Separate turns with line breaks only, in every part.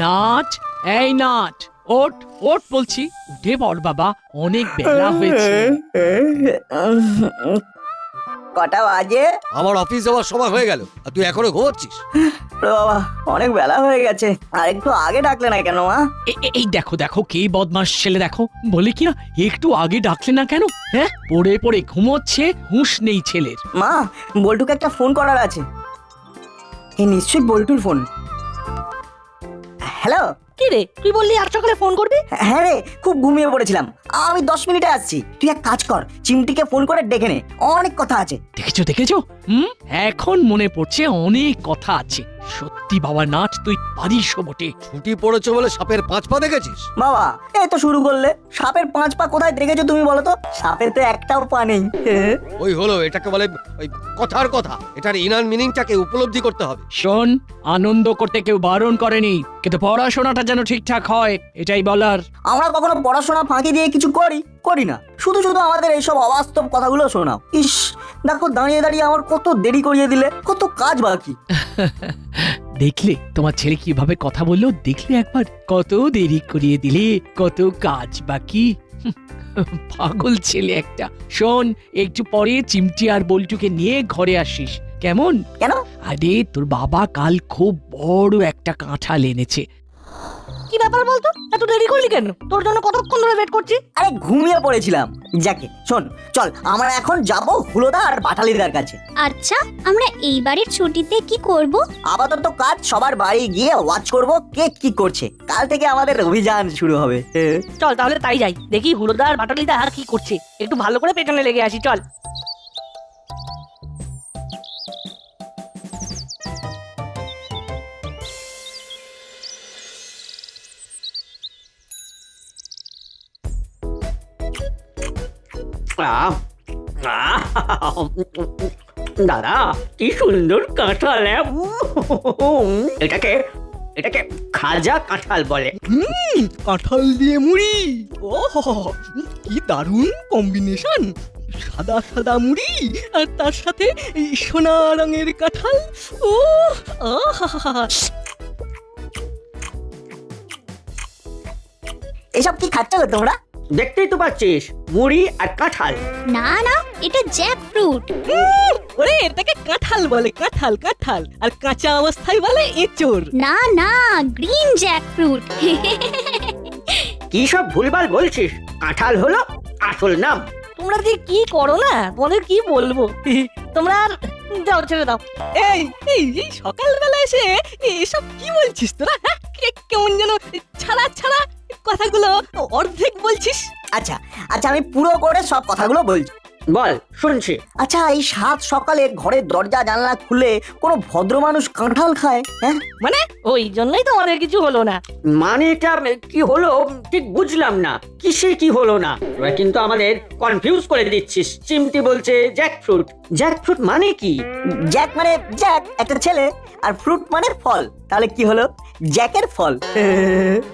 Nut, এই nut, ওঠ ওঠ বলছি, উঠে পড় বাবা, অনেক বেলা হয়েছে।
কটা বাজে?
আমার অফিস যাওয়ার সময় হয়ে গেল আর তুই এখনো ঘুমাচ্ছিস?
বাবা অনেক বেলা হয়ে গেছে, আর একটু আগে ডাকলে না কেন মা?
এই দেখো দেখো কে বদমাস ছেলে, দেখো বলে কি না একটু আগে ডাকলে না কেন? হ্যাঁ, পড়ে পড়ে ঘুমোচ্ছে, হুঁশ নেই ছেলের।
মা, বল্টুকে একটা ফোন করার আছে। এই নিশ্চয়ই বল্টুর ফোন। হ্যালো।
কি রে, তুই বললি আজ সকালে ফোন করবি?
হ্যাঁ রে, খুব ঘুমিয়ে পড়েছিলাম। আমি 10 মিনিটে আসছি। তুই এক কাজ কর, চিমটিকে ফোন করে ডেকে নে, অনেক কথা আছে।
দেখেছো দেখেছো, এখন মনে পড়ছে অনেক কথা আছে। সত্যি বাবা নাট, তুই পারিস বটে।
ছুটি পড়েছে বলে সাপের 5 পা দেখেছিস?
বাবা এই তো শুরু করলে। সাপের 5 পা কোথায় দেখেছো তুমি বলো তো? সাপের তো একটাও পা নেই।
ওই হলো, এটাকে বলে ওই কথার কথা। এটার ইনার মিনিংটাকে উপলব্ধি করতে হবে।
শোন, আনন্দ করতে কেউ বারণ করেনি, কিন্তু পড়াশোনাটা যেন ঠিকঠাক হয়, এটাই বলার।
আমরা কখনো পড়াশোনা ফাঁকি দিয়ে কিছু করি না। শুধু শুধু আমাদের এইসব অবাস্তব কথাগুলো শোনাও। ইস, দেখো দাঁড়িয়ে দাঁড়িয়ে আমার কত দেরি করিয়ে দিলে, কত কাজ বাকি।
দেখলে তোমার ছেলে কিভাবে কথা বললো? দেখলে একবার, কত দেরি করিয়ে দিলে, কত কাজ বাকি। পাগল ছেলে একটা। শোন, একটু পরে চিমটি আর বল্টুকে নিয়ে ঘরে আসিস, কেমন?
কেন?
আরে তোর বাবা কাল খুব বড় একটা কাঁঠাল এনেছে।
কি ব্যাপার বলতো, এত দেরি করলি কেন? তোর জন্য কতক্ষণ ধরে ওয়েট করছি।
আরে ঘুমিয়ে পড়েছিলাম। যাকে শোন, চল আমরা এখন যাব হুলোদা আর বাটালিদার কাছে।
আচ্ছা, আমরা এই বাড়ির ছুটিতে কি করব?
আপাতত কাজ সবার বাড়ি গিয়ে ওয়াচ করব কে কি করছে। কাল থেকে আমাদের অভিযান শুরু হবে।
চল তাহলে তাই যাই, দেখি হুলোদা আর বাটালিদা আর কি করছে, একটু ভালো করে পেছনে লেগে আসি। চল।
দাদা কি সুন্দর কাঁঠাল! এটাকে এটাকে খাজা কাঁঠাল বলে।
কাঁঠাল দিয়ে মুড়ি, ও কি দারুণ কম্বিনেশন! সাদা সাদা মুড়ি আর তার সাথে এই সোনা রঙের কাঁঠাল। ও আহা,
এসব কি খাচ্ছ গো তোমরা?
দেখতেই তো পাচ্ছিস, মুড়ি আর কাঁঠাল।
না না, এটা জ্যাক ফ্রুট।
ওরে এটাকে কাঁঠাল বলে, কাঁঠাল কাঁঠাল, আর কাঁচা অবস্থায় বলে এঁচড়।
না না, গ্রিন জ্যাক ফ্রুট।
কি সব ভুলভাল বলছিস? কাঁঠাল হলো আসল নাম।
তোমরা যে কি করো না, তোমাদের কি বলবো। তোমরা আর যাও, ছেড়ে দাও।
এই এই এই সকালবেলা এসে এসব কি বলছিস তোরা? হ্যাঁ, কেমন যেন ছাড়া ছাড়া কথাগুলো অর্ধেক বলছিস।
আচ্ছা আচ্ছা, আমি পুরো করে সব কথাগুলো বলছি।
বল, শুনছি।
আচ্ছা, এই 7 সকালে ঘরের দরজা জানলা খুলে কোনো ভদ্র মানুষ কাঁঠাল খায়? হ্যাঁ,
মানে ওই জন্যই তোমাদের কিছু হলো না।
মানে এটা কি হলো ঠিক বুঝলাম না। কিসে কি হলো না? তোরা কিন্তু আমাদের কনফিউজ করে দিচ্ছিস। চিমটি বলছে জ্যাকফ্রুট। জ্যাকফ্রুট মানে কি?
জ্যাক মানে জ্যাক, একটা ছেলে, আর ফ্রুট মানে ফল। তাহলে কি হলো? জ্যাকের ফল।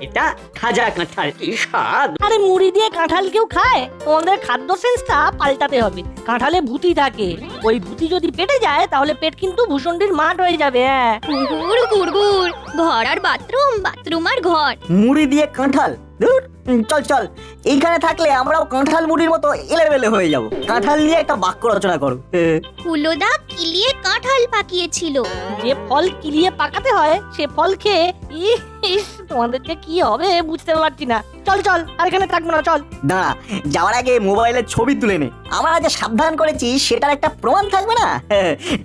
এটা খাজা কাঁঠাল। কি স্বাদ!
আরে মুড়ি দিয়ে কাঁঠাল কেউ খায়? তোমাদের খাদ্য সেন্সটা পাল্টাতে হবে। কাঁঠালে ভূতি থাকে, ওই ভূতি যদি পেটে যায় তাহলে পেট কিন্তু ভূষণ্ডির মাঠ হয়ে যাবে। হ্যাঁ,
গুড় গুড়, ঘর আর বাথরুম, বাথরুম আর ঘর।
মুড়ি দিয়ে কাঁঠাল? ধুর, চল চল, এইখানে থাকলে আমরাও কাঁঠাল মুড়ির মতো এলেবেলে হয়ে যাব। কাঁঠাল নিয়ে একটা বাক্য রচনা করো।
হুলোদা কিলিয়ে কাঁঠাল পাকিয়েছিল।
যে ফল কিলিয়ে পাকাতে হয় সে ফল খেয়ে ইস, তোমাদেরকে কি হবে বুঝতে পারছি না। চল চল, আর এখানে থাকবো না, চল।
দাঁড়া, যাওয়ার আগে মোবাইলের ছবি তুলে নে। আমরা যে সাবধান করেছি সেটার একটা প্রমাণ থাকবে না?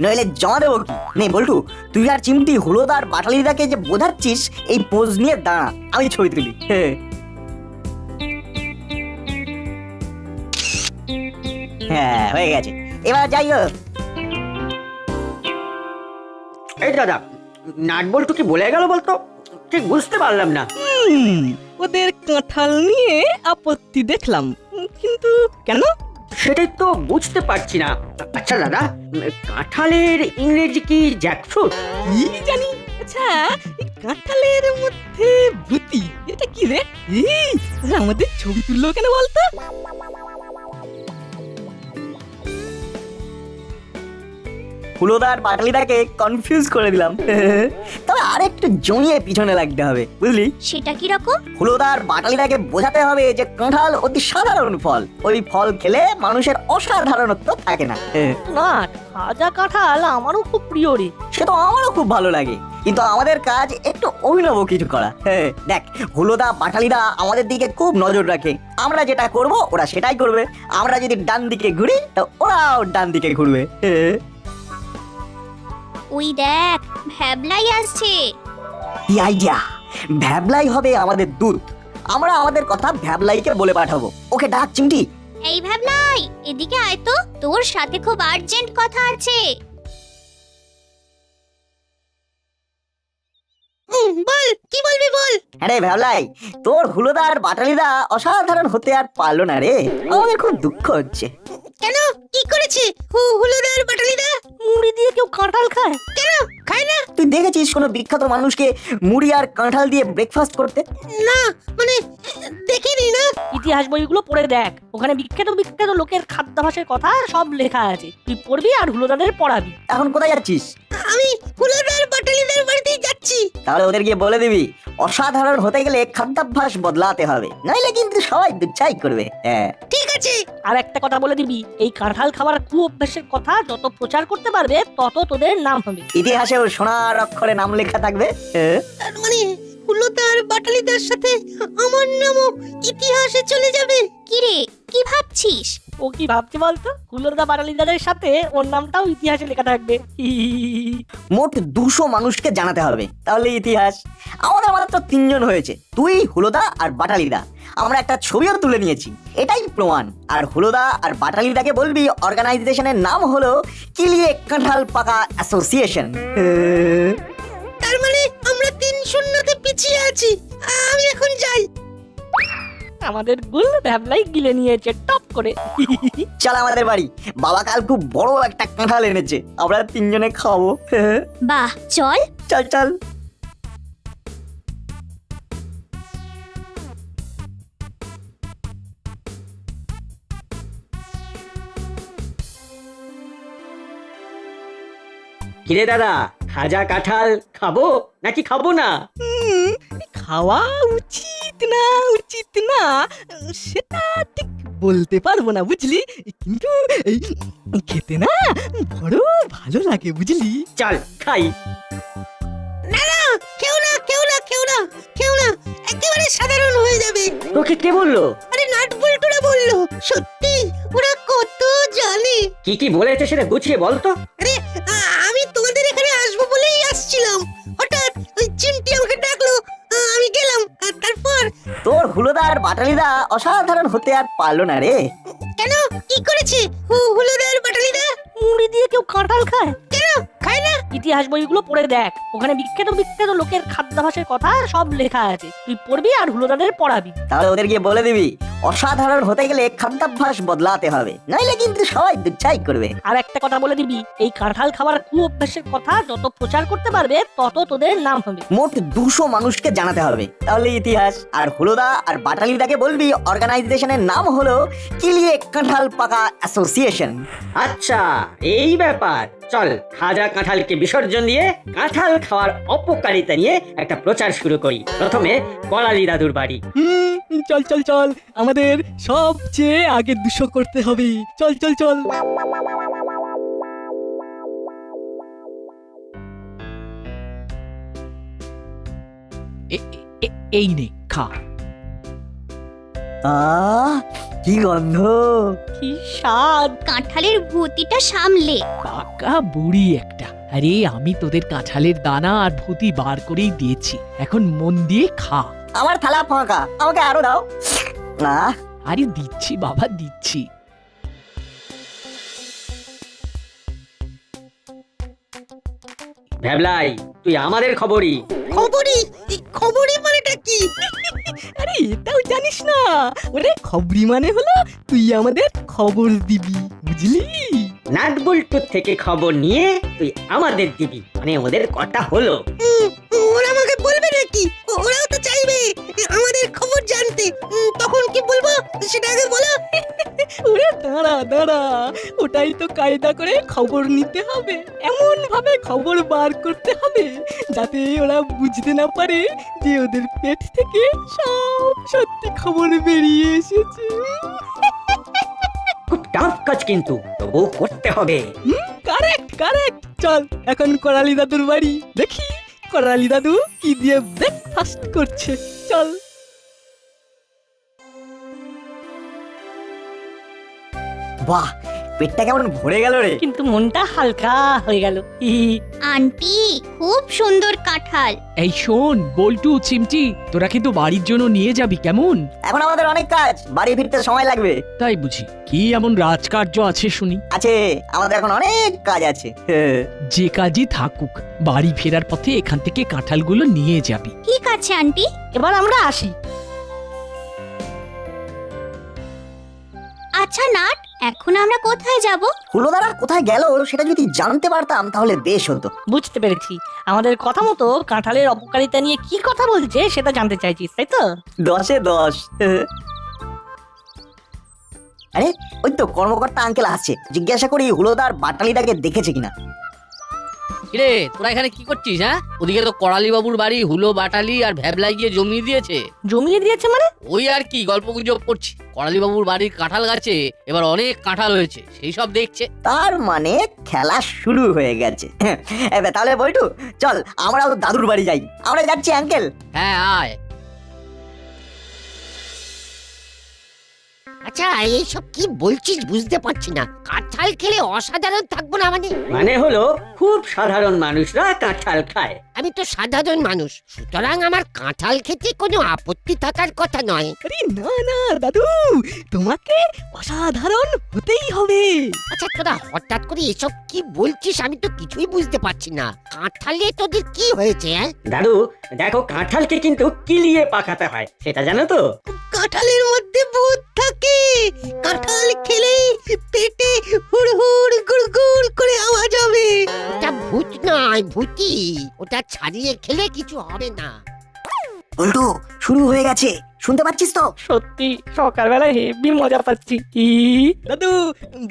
নইলে জমা দেবো কি? নে বল্টু, তুই আর চিমটি হুলোদার বাটালিদাকে যে বোঝাচ্ছিস, এই পোজ নিয়ে দাঁড়া, আমি ছবি তুলি। হ্যাঁ, হয়ে গেছে, এবার যাই হোক।
এই দাদা, নাট বল্টু কি বলে গেল বলতো? ঠিক বুঝতে পারলাম না।
ওদের কাঁঠাল নিয়ে আপত্তি দেখলাম, কিন্তু কেন
সেটাই তো বুঝতে পারছি না। আচ্ছা দাদা, কাঁঠালের ইংরেজি কি জ্যাকফ্রুট?
কি জানি। আচ্ছা, এই কাঁঠালের মধ্যে ভূতি, এটা কি রে? এই আমাদের ছবি তুললো কেন বলতো?
হুলোদার বাটালিদাকে কনফিউজ করে দিলাম। তবে আরেকটু জমিয়ে পিছনে লাগতে হবে, বুঝলি?
সেটা কি রকম?
হুলোদার বাটালিদাকে বোঝাতে হবে যে কাঁঠাল অতি সাধারণ ফল, ওই ফল খেলে মানুষের অসাধারণত্ব থাকে না।
না, খাজা কাঁঠাল আমারও খুব প্রিয় রে।
সে তো আমারও খুব ভালো লাগে, কিন্তু আমাদের কাজ একটু অভিনব কিছু করা। দেখ, হুলোদা বাটালিদা আমাদের দিকে খুব নজর রাখে, আমরা যেটা করব ওরা সেটাই করবে। আমরা যদি ডান দিকে ঘুরি তো ওরাও ডান দিকে ঘুরবে।
ওই দেখ, ভ্যাবলাই আসছে।
কি আইডিয়া! ভ্যাবলাই হবে আমাদের দূত। আমরা আমাদের কথা ভ্যাবলাইকে বলে পাঠাবো। ওকে ডাক চিমটি।
এই ভ্যাবলাই, এদিকে আয় তো, তোর সাথে খুব আর্জেন্ট কথা আছে। বল, কি বলবি বল।
আরে ভ্যাবলাই, তোর হুলোদা আর বাটালিদা অসাধারণ হতে আর পারলো না রে, আমাদের খুব দুঃখ হচ্ছে।
কেন, কি করেছে হুলোদার বাটালিদা?
মুড়ি দিয়ে কেউ কাঁঠাল খায়?
কেন খায় না?
তুই দেখেছিস কোনো বিখ্যাত মানুষকে মুড়ি আর কাঁঠাল দিয়ে ব্রেকফাস্ট করতে?
না, মানে দেখিনি না।
ইতিহাস বইগুলো পড়ে দেখ, ওখানে বিখ্যাত বিখ্যাত লোকের খাদ্যাভ্যাসের কথা সব লেখা আছে। তুই পড়বি আর হুলোদাদের পড়াবি।
এখন কোথায় যাচ্ছিস?
আমি হুলোদার বাটালিদার বাড়িতেই যাচ্ছি।
তাহলে ওদের গিয়ে বলে দিবি অসাধারণ হতে গেলে খাদ্যাভ্যাস বদলাতে হবে, নইলে কিন্তু সবাই দুচ্ছাই করবে। হ্যাঁ,
ঠিক আছে।
আর একটা কথা বলে দিবি, এই কাঁঠাল খাবার কুঅভ্যাসের কথা যত প্রচার করতে পারবে তত তোদের নাম হবে।
ইতিহাসেও সোনার অক্ষরে নাম লেখা থাকবে।
তার মানে হুলোদার বাটালিদার সাথে আমার নামও ইতিহাসে চলে যাবে। কি রে, কি ভাবছিস?
ও কি ভাবছে বলতো? হুলোদা বাটালিদাদের সাথে ওর নামটাও ইতিহাসে লেখা থাকবে।
মোট 200 মানুষকে জানাতে হবে, তাহলে ইতিহাস। আমাদের মাত্র 3 জন হয়েছে, তুই, হুলোদা আর বাটালিদা। আমরা একটা ছবিও তুলে নিয়েছি, এটাই প্রমাণ। আর হুলোদা আর বাটালিদাকে বলবি অর্গানাইজেশনের নাম হলো কিলিয়ে কাঁঠাল পাকা অ্যাসোসিয়েশন।
তার মানে আমরা 3-0 পিছিয়ে আছি। আমি এখন যাই।
আমাদের গুল ভ্যাবলাই গিলে নিয়েছে টপ করে।
চল আমাদের বাড়ি, বাবা কাল খুব বড় একটা কাঁঠাল এনেছে, আমরা 3 জনে খাবো।
বাহ, চল।
চল চল।
কিরে দাদা, খাজা কাঁঠাল খাবো নাকি খাবো না?
খাওয়া উচিত না সেটা ঠিক বলতে পারবো না, বুঝলি, কিন্তু এই খেতে না বড় ভালো লাগে, বুঝলি।
চল খাই।
কেউ না, কেউ না, কেউ না, কেউ না, একেবারে সাধারণ হয়ে যাবে।
তোকে কে বললো?
আরে নাট বল্টুরা বললো। সত্যি, ওরা কত জানে।
কি কি বলেছে সেটা গুছিয়ে বল তো।
আরে আমি তোমাদের এখানে আসবো বলেই আসছিলাম, হঠাৎ ওই চিমটি আমাকে ডাকলো, আমি গেলাম। আর তারপর
তোর হুলোদা আর বাটালিদা অসাধারণ হতে আর পারলো না রে।
কেন, কি করেছে হুলোদার বাটালিদা?
মুড়ি দিয়ে কেউ কাঁঠাল খায়?
কেন খায় না?
ইতিহাস বইগুলো পড়ে দেখ, ওখানে বিখ্যাত বিখ্যাত লোকের খাদ্যাভ্যাসের কথা সব লেখা আছে। তুই পড়বি আর হুলোদাদের পড়াবি।
তাহলে ওদের গিয়ে বলে দিবি অসাধারণ হতে গেলে খাদ্যাভ্যাস বদলাতে হবে, নইলে কিন্তু সবাই দুচ্ছাই করবে।
আর একটা কথা বলে দিবি, এই কাঁঠাল খাবার কুঅভ্যাসের কথা যত প্রচার করতে পারবে তত তোদের নাম হবে।
মোট 200 মানুষকে জানাতে হবে, তাহলে ইতিহাস। আর হুলোদা আর বাটালিদাকে বলবি অর্গানাইজেশনের নাম হলো কিলিয়ে কাঁঠাল পাকা অ্যাসোসিয়েশন।
আচ্ছা, এই ব্যাপার। চল, খাজা কাঁঠালকে বিসর্জন দিয়ে কাঁঠাল খাওয়ার অপকারিতা নিয়ে একটা প্রচার শুরু করি। প্রথমে কলালি দাদুর বাড়ি।
চল চল চল, আমাদের সবচেয়ে আগে 200 করতে হবে। চল চল চল।
এই নে খা।
কি গন্ধ!
কি স্বাদ!
কাঁঠালের ভূতিটা সামলে।
পাকা বুড়ি একটা। আরে আমি তোদের কাঁঠালের দানা আর ভুতি বার করেই দিয়েছি, এখন মন দিয়ে খা।
আমার থালা ফাঁকা, আমাকে আরো দাও।
আরে দিচ্ছি বাবা, দিচ্ছি।
ভ্যাবলাই, তুই আমাদের খবরই।
খবরই মানেটা কি?
আরে এটাও জানিস না? ওরে খবরি মানে হলো তুই আমাদের খবর দিবি, বুঝলি।
নাট বল্টুর থেকে খবর নিয়ে তুই আমাদের দিবি, মানে ওদের কথা হলো।
ওরা আমাকে বলবে নাকি? ওরাও তো চাইবে আমাদের খবর জানতে। তখন কি বলবো সেটা আগে বলো।
ওরে দাঁড়া দাঁড়া, ওটাই তো কায়দা করে খবর নিতে হবে, এমন ভাবে খবর বার করতে হবে যাতে ওরা বুঝতে না পারে যে ওদের পেট থেকে সব সত্যি খবর বেরিয়ে এসেছে।
খুব টাফ কাজ কিন্তু তবু করতে হবে।
Correct correct. চল এখন করালি দাদুর বাড়ি, দেখি করালি দাদু কি দিয়ে ব্রেকফাস্ট করছে। চল।
বাহ, পেটটা কেমন ভরে গেল রে।
কিন্তু মনটা হালকা হয়ে গেল।
আন্টি খুব সুন্দর কাঁঠাল।
এই শোন বল্টু চিমটি, তোরা কিন্তু বাড়ির জন্য নিয়ে যাবি কেমন?
এখন আমাদের অনেক কাজ, বাড়ি ফিরতে সময় লাগবে।
তাই বুঝি, কি এমন রাজকার্য আছে শুনি?
আছে, আমাদের এখন অনেক কাজ আছে।
যে কাজই থাকুক, বাড়ি ফেরার পথে এখান থেকে কাঁঠালগুলো নিয়ে যাবি।
ঠিক আছে আন্টি।
এবার আমরা আসি।
আচ্ছা নাট, এখন আমরা কোথায় যাব?
হুলোদারা কোথায় গেল সেটা যদি জানতে পারতাম তাহলে বেশ হতো।
বুঝতে পেরেছি, আমাদের কথা মতো কাঁঠালের অপকারিতা নিয়ে কি কথা বলছে সেটা জানতে চাইছিস, তাই তো?
10-এ 10। আরে ওই তো কর্মকর্তা আঙ্কেল আসছে, জিজ্ঞাসা করি হুলোদার বাটালিটাকে দেখেছে কিনা।
কিরে তোরা এখানে কি করছিস? হ্যাঁ, ওদিকে তো করালি বাবুর বাড়ি হুলো বাটালি আর ভ্যাবলাই গিয়ে জমিয়ে দিয়েছে।
জমিয়ে দিয়েছে মানে?
ওই আর কি গল্প গুজব করছি। করালি বাবুর বাড়ির কাঁঠাল গাছে এবার অনেক কাঁঠাল হয়েছে, সেই সব দেখছে।
তার মানে খেলা শুরু হয়ে গেছে। তাহলে বইটু চল, আমরাও দাদুর বাড়ি যাই। আমরা যাচ্ছি আঙ্কেল।
হ্যাঁ আয়।
আচ্ছা এইসব কি বলছিস বুঝতে পারছি না। কাঁঠাল খেলে অসাধারণ থাকবো না মানে?
মানে হলো খুব সাধারণ মানুষরা কাঁঠাল খায়।
আমি তো সাধারণ মানুষ, সুতরাং আমার কাঁঠাল খেতে কোনো আপত্তি থাকার কথা নয়।
আরে না না দাদু, তোমাকে অসাধারণ হতেই হবে।
আচ্ছা তোরা হঠাৎ করে এসব কি বলছিস, আমি তো কিছুই বুঝতে পারছি না। কাঁঠালে তোদের কি হয়েছে?
দাদু দেখো, কাঁঠালকে কিন্তু কিলিয়ে পাকাতে হয়, সেটা জানো তো?
কাঁঠালের মধ্যে ভূত থাকে, কাঁঠাল খেলে পেটে হুড়হুড় গুড়গুড় করে আওয়াজ হবে।
ওটা ভূত নয়, ভূতি। ওটা ছাড়িয়ে খেলে কিছু হবে না।
উল্টু শুরু হয়ে গেছে, শুনতে পাচ্ছিস তো?
সত্যি সকালবেলায় হেভি মজা পাচ্ছি।
দাদু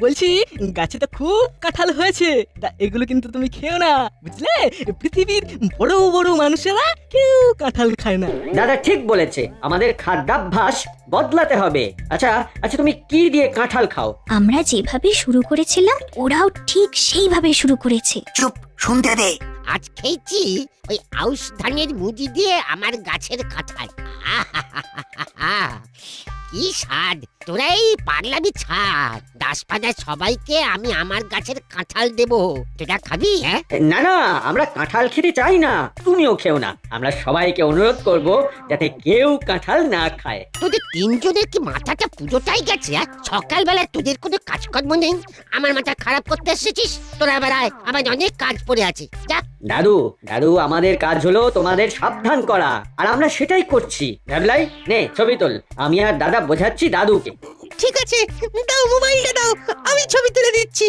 বলছি, গাছে তো খুব কাঁঠাল হয়েছে, তা এগুলো কিন্তু তুমি খেও না, বুঝলে? পৃথিবীর বড় বড় মানুষেরা কেউ কাঁঠাল খায় না।
দাদা ঠিক বলেছে, আমাদের খাদ্যাভ্যাস বদলাতে হবে। আচ্ছা আচ্ছা, তুমি কি দিয়ে কাঁঠাল খাও?
আমরা যেভাবে শুরু করেছিলাম ওরাও ঠিক সেইভাবে শুরু করেছে।
চুপ, শুনতে দে।
আজ খেয়েছি ওই আউশ ধানের মুজি দিয়ে আমার গাছের কাঁঠাল। আহাহাহাহা। কি স্বাদ! তোরা এই পাগলামি ছাড়। দাসপাড়ার সবাইকে আমি আমার গাছের কাঁঠাল দেবো, তোরা খাবি? হ্যাঁ
না না, আমরা কাঁঠাল খেতে চাই না, তুমিও খেও না। আমরা সবাইকে অনুরোধ করব যাতে কেউ কাঁঠাল না খায়।
তোদের তিনজনের কি মাথাটা পুরোটাই গেছে? সকালবেলা তোদের কোনো কাজকর্ম নেই, আমার মাথা খারাপ করতে এসেছিস। তোরা আবার আয়, আমার অনেক কাজ পড়ে আছে। যা।
দাদু দাদু, আমাদের কাজ হলো তোমাদের সাবধান করা, আর আমরা সেটাই করছি। ভ্যাবলাই নে ছবি তোল, আমি আর দাদা বোঝাচ্ছি দাদুকে।
ঠিক আছে, দাও মোবাইলটা দাও, আমি ছবি তুলে দিচ্ছি।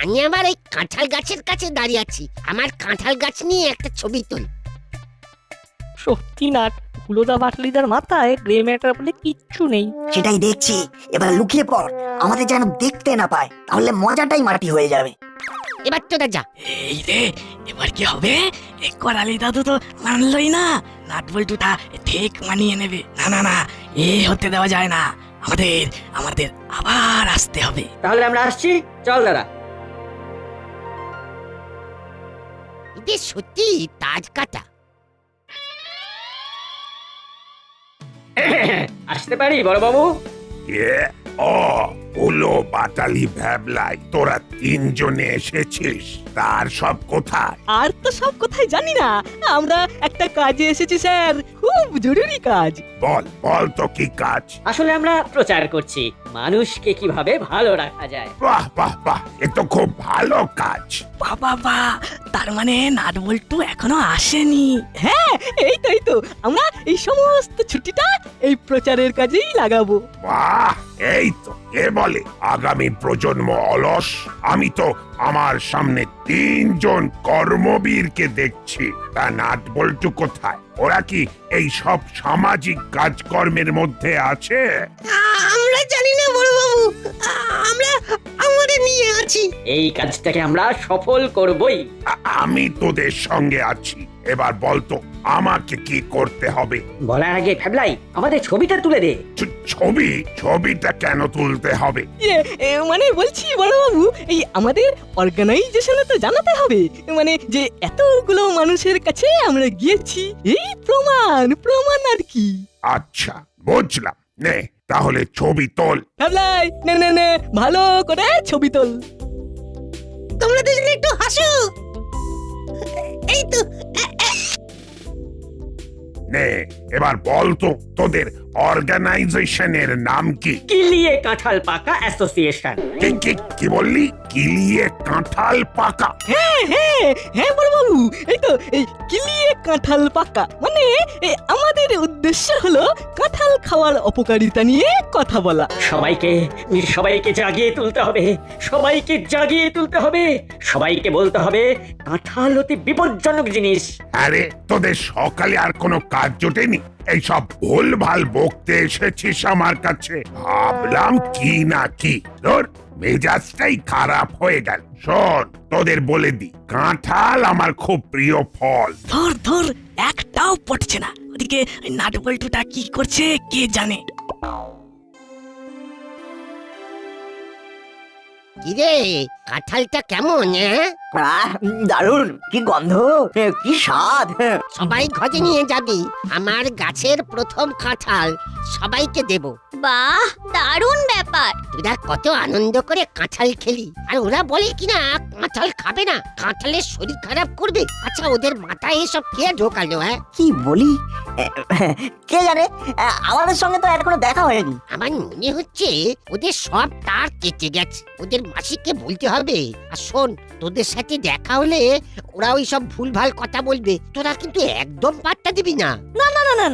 আমি আবার এই কাঁঠাল গাছের কাছে দাঁড়িয়ে আছি, আমার কাঁঠাল গাছ নিয়ে একটা ছবি তোল।
সত্যি নাট, হুলোদা বাটলিদার মাথায় গ্রে ম্যাটার বলে কিচ্ছু নেই।
সেটাই দেখছি, এবার লুকিয়ে পড়, আমাদের যেন দেখতে না পায়, তাহলে মজাটাই মাটি হয়ে যাবে।
এবার তোরা যা।
এই রে, এবার কি হবে? করালি দাদু তো মানলই না, নাট বল্টুটা ঠিক মানিয়ে নেবে। না না না, এ হতে দেওয়া যায় না, আমাদের আমাদের আবার আসতে হবে।
তাহলে আমরা আসছি, চল দাদা।
এদের সত্যি তাজ কাটা।
আসতে পারি বড় বাবু?
হলো বাটালি ভ্যাবলাই, তোরা তিনজনে এসেছিস, তার সব কোথায়?
আর তো সব কোথায় জানি না, আমরা একটা কাজে এসেছি স্যার, খুব জরুরি কাজ।
বল বল তো কি কাজ?
আসলে আমরা প্রচার করছি মানুষকে কিভাবে ভালো রাখা যায়।
বাহ বাহ বাহ, এ তো খুব ভালো কাজ।
বাবা, তার মানে নাট বল্টু এখনো আসেনি? হ্যাঁ, এই তো আমরা এই সমস্ত ছুটিটা এই প্রচারের কাজেই লাগাবো।
বাহ, এই তো কে বলে আগামী প্রজন্ম অলস? আমি তো আমার সামনে তিনজন কর্মবীরকে দেখছি, তা নাট বল্টু কোথায়? ওরা কি এই সব সামাজিক কাজকর্মের মধ্যে আছে?
আমরা জানি না বড় বাবু, আমরা আমাদের নিয়ে আছি।
এই কাজটাকে আমরা সফল করবই।
আমি তোদের সঙ্গে আছি। এবার বলতো আমাকে কি করতে হবে?
বলার আগে ভ্যাবলাই আমাদের ছবিটা তুলে দে।
ছবিটা কেন তুলতে হবে?
মানে বলছি বড়বাবু, এই আমাদের অর্গানাইজেশনে তো জানাতে হবে, মানে যে এতগুলো মানুষের কাছে আমরা গিয়েছি, এই প্রমাণ আর কি।
আচ্ছা, বুঝলাম। নে তাহলে ছবি তোল।
ভাবলাই নে ভালো করে ছবি তোল।
তোমরা দুজনে একটু হাসো। এই তো
নে এবার বলতো তোদের অর্গানাইজেশনের নাম কি?
কিলিয়ে কাঁঠাল পাকা অ্যাসোসিয়েশন।
কি বললি? কিলিয়ে কাঁঠাল পাকা?
হ্যাঁ বড়বাবু, এই তো এই কিলিয়ে কাঁঠাল পাকা, মানে আমাদের উদ্দেশ্য হলো কাঁঠাল খাওয়ার অপকারিতা নিয়ে কথা বলা।
সবাইকে জাগিয়ে তুলতে হবে, সবাইকে বলতে হবে কাঁঠাল অতি বিপজ্জনক জিনিস।
আরে তোদের সকালে আর কোনো কাজ জোটেনি? এইসব ভুলভাল বকতে এসেছিস আমার কাছে? ভাবলাম কি না কি, তোর মেজাজটাই খারাপ হয়ে গেল। শোন, তোদের বলে দি, কাঁঠাল আমার খুব প্রিয় ফল।
ধর একটাও পটছে না। ওদিকে নাটবল্টুটা কি করছে কে জানে।
কিরে, কাঁঠালটা কেমন?
দারুণ, কি গন্ধ, কি স্বাদ।
সবাই ঘরে নিয়ে যাবি, আমার গাছের প্রথম কাঁঠাল সবাইকে দেব।
বাহ, দারুণ ব্যাপার।
তোরা কত আনন্দ করে কাঁঠাল খেলি, আর ওরা বলে কিনা কাঁঠাল খাবে না, কাঁঠালের শরীর খারাপ করবে। আচ্ছা, ওদের মাথায় এসব কে ঢোকালো?
কি বলি, কে জানে, আমাদের সঙ্গে তো এখনো দেখা হয়নি।
আমার মনে হচ্ছে ওদের সব তার কেটে গেছে, ওদের মাসিকে বলতে হবে। আর শোন, তোদের সাথে দেখা হলে ওরা ওই সব ভুলভাল কথা বলবে, তোরা কিন্তু একদম পাত্তা দিবি না।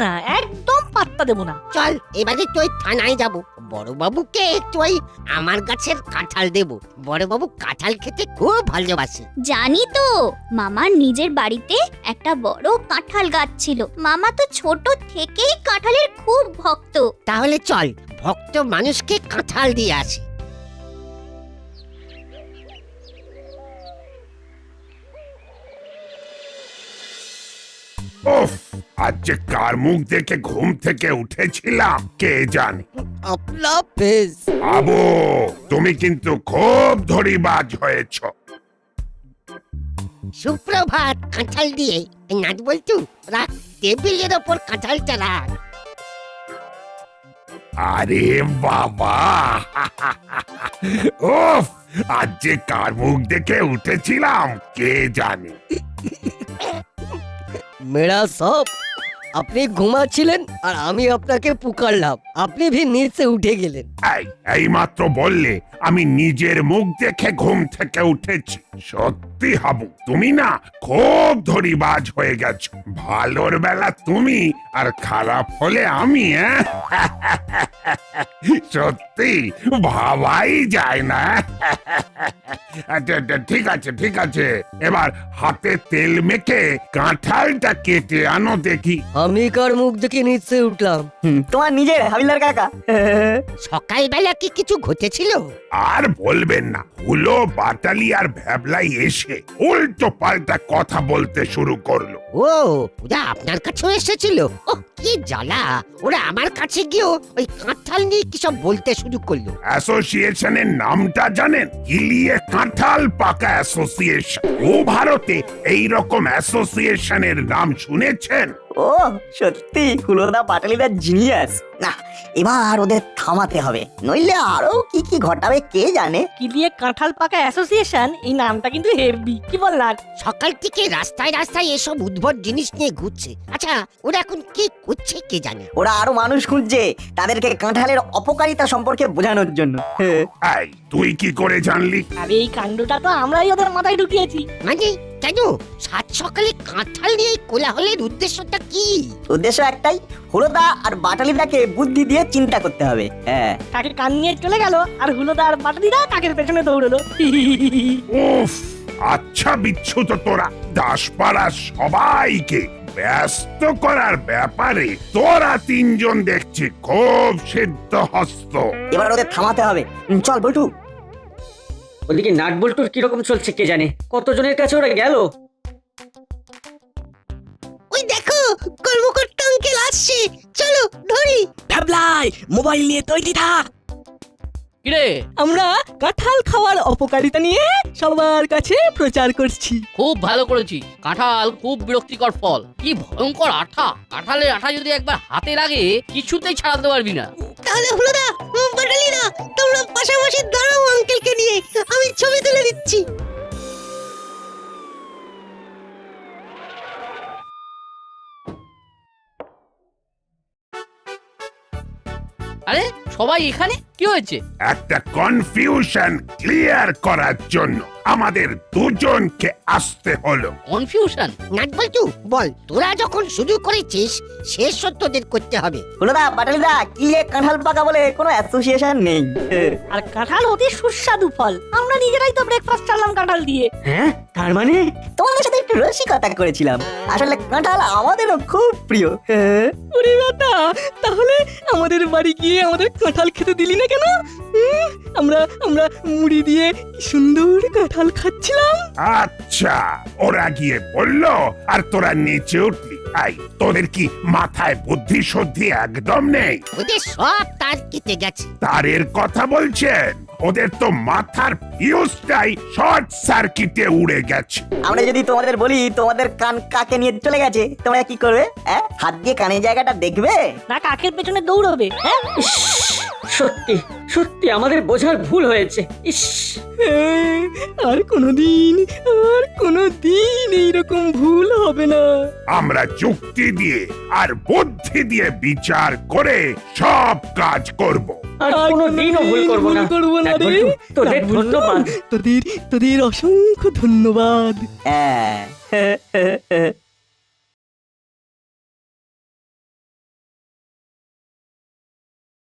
না একদম পাত্তা দেবো না।
চল এবারে তো ওই থানায় যাব, বড়বাবুকে একটু ওই আমার গাছের কাঁঠাল দেব। বড়বাবু কাঁঠাল খেতে খুব ভালোবাসে।
জানি তো, মামার নিজের বাড়িতে একটা বড় কাঁঠাল গাছ ছিল। মামা তো ছোট থেকেই কাঁঠালের খুব ভক্ত।
তাহলে চল ভক্ত মানুষকে কাঁঠাল দিয়ে আসি।
উফ, আজ যে কার মুখ দেখে ঘুম থেকে উঠেছিলাম কে জানে। বাবু, তুমি কিন্তু খুব ধরিবাজ হয়েছ।
সুপ্রভাত। কাঁঠাল দিয়ে নাট বলতু, রাখ টেবিলের ওপর কাঁঠালটা রাখ।
আরে বাবা, উফ, আজ যে কার মুখ দেখে উঠেছিলাম কে জানে।
মেরা সব, আপনি ঘুমাচ্ছিলেন আর আমি আপনাকে পুকারলাম, আপনি ভি নিচে উঠে গেলেন।
এই মাত্র বললে আমি নিজের মুখ দেখে ঘুম থেকে উঠেছি। সত্যি হাবু, তুমি না খুব ধরিবাজ হয়ে গেছো। ভালোর বেলা তুমি আর খারাপ হলে আমি। সত্যি ভাবাই যায় না। ঠিক আছে, এবার হাতে তেল মেখে কাঁঠালটা কেটে আনো দেখি।
আমি কার মুখ দেখে নিচে উঠলাম?
তোমার নিজের হাবিলদার কাকা।
সকালবেলা কি কিছু ঘটেছিল?
আর বলবেন না, হুলো, বাটালি আর ভ্যাবলাই এসে উল্টো পাল্টা কথা বলতে শুরু করলো।
ও, ওরা আপনার কাছেও এসেছিল? ওহ, কি জ্বালা! ওরা আমার কাছে গিয়েও ওই কাঁঠাল নিয়ে কি সব বলতে শুরু করলো।
অ্যাসোসিয়েশনের নামটা জানেন? কিলিয়ে কাঁঠাল পাকা অ্যাসোসিয়েশন। ও ভারতে এই রকম অ্যাসোসিয়েশনের নাম শুনেছেন?
ও সত্যি, হুলোদা পাটালিদা জিনিয়াস। না, এবার ওদের থামাতে হবে, নইলে আরো কি কি ঘটাবে কে জানে।
কিলিয়ে কাঁঠাল পাকা অ্যাসোসিয়েশন, এই নামটা কিন্তু হেভি, কি বল না?
সকাল থেকে রাস্তায় রাস্তায় এসব উদ্ভট জিনিস নিয়ে ঘুরছে। আচ্ছা, ওরা এখন কি করছে কে জানে।
ওরা আরো মানুষ খুঁজছে তাদেরকে কাঁঠালের অপকারিতা সম্পর্কে বোঝানোর জন্য।
এই, তুই কি করে জানলি?
আরে এই কাণ্ডটা তো আমরাই ওদের মাথায় ঢুকিয়েছি।
মানে কেন সাত সকালে কাঁঠাল নিয়ে কোলাহলের উদ্দেশ্যটা কি?
উদ্দেশ্য একটাই, হুলোদা আর বাটালিদাকে বুদ্ধি দিয়ে চিন্তা করতে হবে। হ্যাঁ,
কাকে কান নিয়ে চলে গেল আর হুলোদা আর বাটালিদা কাকের পেছনে দৌড়লো।
উফ, আচ্ছা বিচ্ছুত তোরা, দাসপাড়া সবাইকে ব্যস্ত করার ব্যাপারে তোরা তিনজন দেখছি খুব সিদ্ধ হস্ত।
এবার ওদের থামাতে হবে। চল বল্টু।
ওদিকে নাট বল্টুর কিরকম চলছে কে জানে, কতজনের কাছে ওরা গেল।
ওই দেখো কর্মকর্তা আঙ্কেল আসছে, চলো ধরি।
ভ্যাবলাই মোবাইল নিয়ে তৈরি থাক।
কিরে
আমরা কাঁঠাল খাওয়ার অপকারিতা নিয়ে সবার কাছে প্রচার করছি।
খুব ভালো করেছি। কাঁঠাল খুব বিরক্তিকর ফল, কি ভয়ঙ্কর আঠা। কাঁঠালের আঠা যদি একবার হাতে লাগে কিছুতেই ছাড়াতে পারবি না।
তাহলে হুলোদা, বাটালিদা, তোমরা পাশাপাশি দাঁড়াও আঙ্কেলকে নিয়ে, আমি ছবি তুলে দিচ্ছি।
আরে সবাই এখানে, কি হয়েছে?
একটা কনফিউশন ক্লিয়ার করার জন্য আমাদের দুজনকে আসতে হলো।
কনফিউশন?
নাট বল্টু বল, তোরা যখন শুরু করেছিস শেষ সত্যদের করতে হবে।
হুলোদা, বাটালিদা, কি এ কাঁঠাল পাকা বলে কোনো অ্যাসোসিয়েশন নেই।
আর কাঁঠাল অতি সুস্বাদু ফল, আমরা নিজেরাই তো ব্রেকফাস্ট চাললাম কাঁঠাল দিয়ে।
হ্যাঁ, তার মানে
তোমাদের সাথে একটু রসিকতা করেছিলাম। আসলে কাঁঠাল আমাদেরও খুব প্রিয়।
ওরে বাতা, তাহলে আমাদের বাড়ি গিয়ে আমাদের কাঁঠাল খেতে দিলি না কেন? আমরা আমরা মুড়ি দিয়ে কি সুন্দর কাঁঠাল খাচ্ছিলাম।
আচ্ছা, ওরা গিয়ে বললো আর তোরা নিচে উঠলি। আই, তোদের কি মাথায় বুদ্ধি শুদ্ধি একদম নেই?
ওদের সব তার কেটে গেছে।
তারের কথা বলছেন? ওদের তো মাথার ফিউজটাই শর্ট সার্কিটে উড়ে গেছে।
আমরা যদি তোমাদের বলি তোমাদের কান কাকে নিয়ে চলে গেছে, তোমরা কি করবে? হাত দিয়ে কানের জায়গাটা দেখবে
না কাকের পেছনে দৌড়বে? হ্যাঁ,
সত্যি সত্যি আমাদের বোঝার ভুল হয়েছে। ইস,
আর কোনোদিন এইরকম ভুল হবে না।
আমরা যুক্তি দিয়ে আর বুদ্ধি দিয়ে বিচার করে সব কাজ করব।
আর কোনোদিনও ভুল করবো না। নাট
রে।
বল্টু, তোদের
নাট বল্টু,
ধন্যবাদ।
তোদের অসংখ্য ধন্যবাদ।
হ্যাঁ